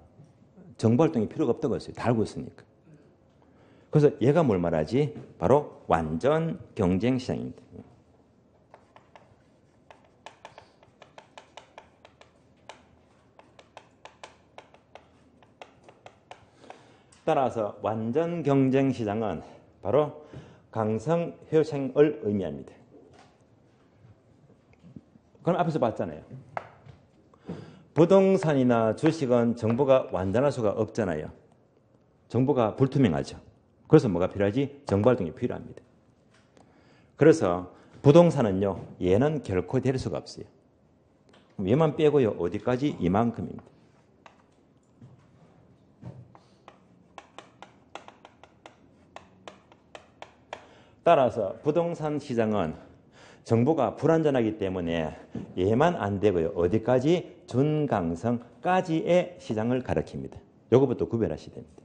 정보 활동이 필요가 없다고 했어요. 다 알고 있으니까. 그래서 얘가 뭘 말하지? 바로 완전 경쟁 시장입니다. 따라서 완전 경쟁 시장은 바로 강성 효율성을 의미합니다. 그럼 앞에서 봤잖아요. 부동산이나 주식은 정보가 완전할 수가 없잖아요. 정보가 불투명하죠. 그래서 뭐가 필요하지? 정보 활동이 필요합니다. 그래서 부동산은요, 얘는 결코 될 수가 없어요. 얘만 빼고요, 어디까지? 이만큼입니다. 따라서 부동산 시장은 정보가 불완전하기 때문에 얘만 안 되고요. 어디까지? 준강성까지의 시장을 가리킵니다. 요거부터 구별하셔야 됩니다.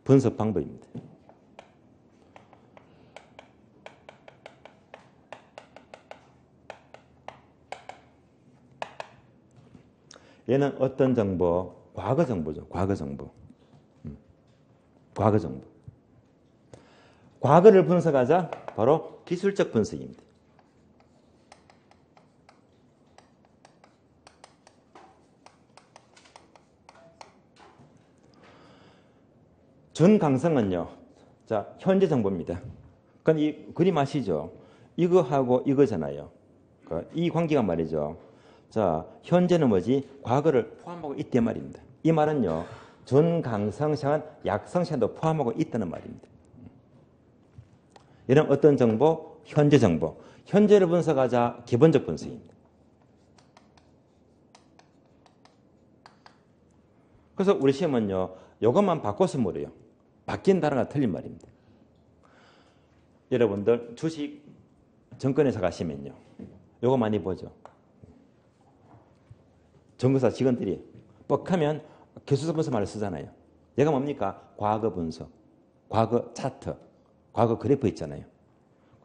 분석 방법입니다. 얘는 어떤 정보? 과거 정보죠. 과거 정보. 과거 정보. 과거를 분석하자 바로 기술적 분석입니다. 준강성은요. 자, 현재 정보입니다. 그러니까 이 그림 아시죠? 이거하고 이거잖아요. 이 관계가 말이죠. 자, 현재는 뭐지? 과거를 포함하고 있단 말입니다. 이 말은요. 준강성 시간, 약성 시간도 포함하고 있다는 말입니다. 이런 어떤 정보? 현재 정보. 현재를 분석하자 기본적 분석입니다. 그래서 우리 시험은요. 이것만 바꿔서 뭐래요? 바뀐 단어가 틀린 말입니다. 여러분들 주식 정권회사 가시면요. 이거 많이 보죠. 정거사 직원들이 뻑하면 기술서 분석 말을 쓰잖아요. 얘가 뭡니까? 과거 분석, 과거 차트, 과거 그래프 있잖아요.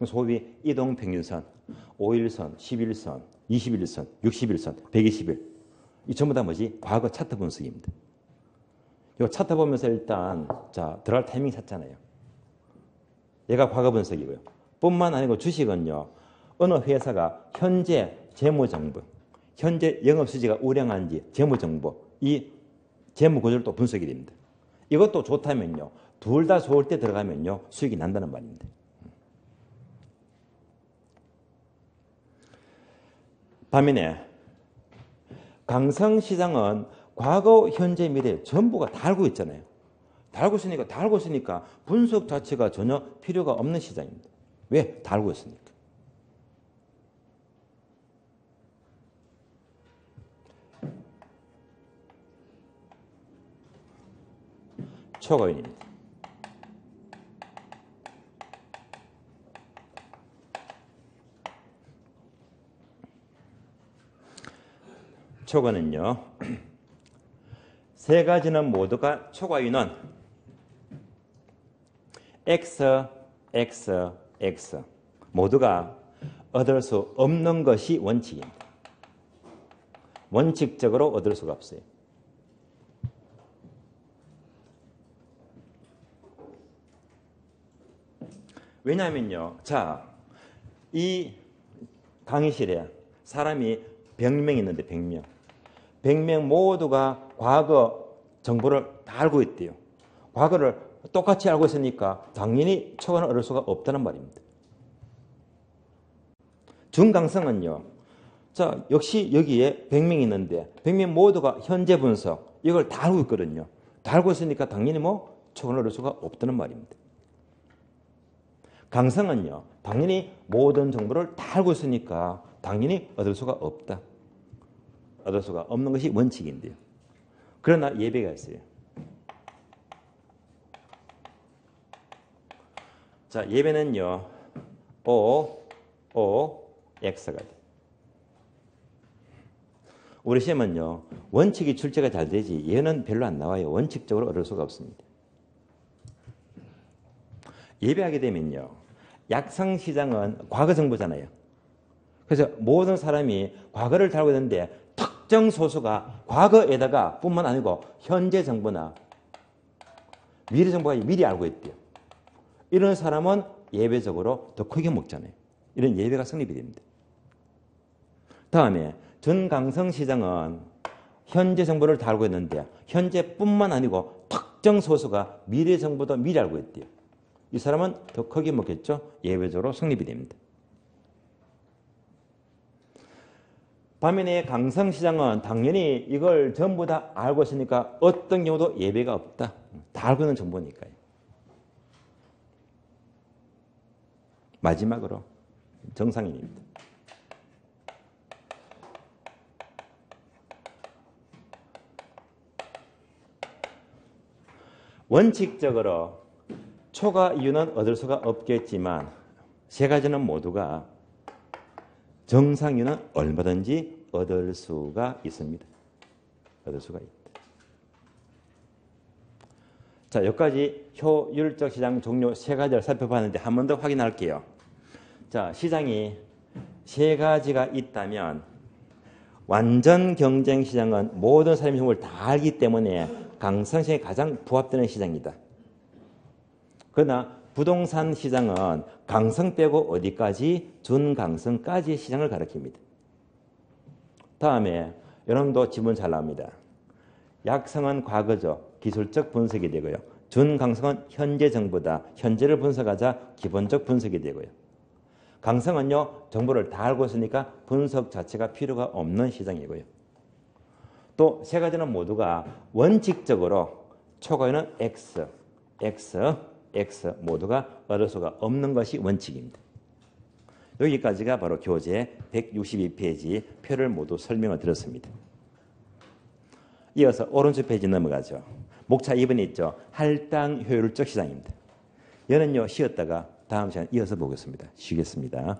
소위 이동평균선, 5일선, 11선, 21선, 60일선, 120일. 이 전부 다 뭐지? 과거 차트 분석입니다. 이 차트 보면서 일단 자 들어갈 타이밍 찾잖아요. 얘가 과거 분석이고요. 뿐만 아니고 주식은요. 어느 회사가 현재 재무정보, 현재 영업수지가 우량한지 재무정보, 이 재무구조를 또 분석이 됩니다. 이것도 좋다면요. 둘 다 좋을 때 들어가면요. 수익이 난다는 말입니다. 반면에 강성시장은 과거, 현재, 미래 전부가 다 알고 있잖아요. 다 알고 있으니까 분석 자체가 전혀 필요가 없는 시장입니다. 왜? 다 알고 있으니까. 초과인입니다. 초과는요. 세 가지는 모두가 초과인원 X, X, X 모두가 얻을 수 없는 것이 원칙입니다. 원칙적으로 얻을 수가 없어요. 왜냐하면요. 자, 이 강의실에 사람이 100명 있는데 100명. 100명 모두가 과거 정보를 다 알고 있대요. 과거를 똑같이 알고 있으니까 당연히 초과는 얻을 수가 없다는 말입니다. 준강성은요. 자, 역시 여기에 100명 있는데 100명 모두가 현재 분석 이걸 다 알고 있거든요. 다 알고 있으니까 당연히 뭐 초과는 얻을 수가 없다는 말입니다. 강성은요. 당연히 모든 정보를 다 알고 있으니까 당연히 얻을 수가 없다. 얻을 수가 없는 것이 원칙인데요. 그러나 예배가 있어요. 자, 예배는요. X가 돼. 우리 시험은요. 원칙이 출제가 잘 되지 예는 별로 안 나와요. 원칙적으로 어려울 수가 없습니다. 예배하게 되면요. 약성시장은 과거 정보잖아요. 그래서 모든 사람이 과거를 달고 있는데 특정 소수가 과거에다가 뿐만 아니고 현재 정보나 미래 정보가 미리 알고 있대요. 이런 사람은 예배적으로 더 크게 먹잖아요. 이런 예배가 성립이 됩니다. 다음에 전강성시장은 현재 정보를 다 알고 있는데 현재뿐만 아니고 특정 소수가 미래 정보도 미리 알고 있대요. 이 사람은 더 크게 먹겠죠. 예배적으로 성립이 됩니다. 반면에 강성시장은 당연히 이걸 전부 다 알고 있으니까 어떤 경우도 예배가 없다. 다 알고 있는 정보니까요. 마지막으로 정상인입니다. 원칙적으로 초과 이유는 얻을 수가 없겠지만 세 가지는 모두가 정상 이유는 얼마든지 얻을 수가 있습니다. 얻을 수가 있다. 자, 여기까지 효율적 시장 종류 세 가지를 살펴봤는데 한 번 더 확인할게요. 자, 시장이 세 가지가 있다면 완전 경쟁 시장은 모든 사람의 정보를 다 알기 때문에 강성시장이 가장 부합되는 시장이다. 그러나 부동산 시장은 강성 빼고 어디까지? 준강성까지의 시장을 가리킵니다. 다음에 여러분도 지문 잘 나옵니다. 약성은 과거적, 기술적 분석이 되고요. 준강성은 현재 정보다. 현재를 분석하자 기본적 분석이 되고요. 강성은요. 정보를 다 알고 있으니까 분석 자체가 필요가 없는 시장이고요. 또 세 가지는 모두가 원칙적으로 초과에는 X 모두가 얻을 수가 없는 것이 원칙입니다. 여기까지가 바로 교재 162페이지 표를 모두 설명을 드렸습니다. 이어서 오른쪽 페이지 넘어가죠. 목차 2번에 있죠. 할당 효율적 시장입니다. 얘는요 쉬었다가 다음 시간에 이어서 보겠습니다. 쉬겠습니다.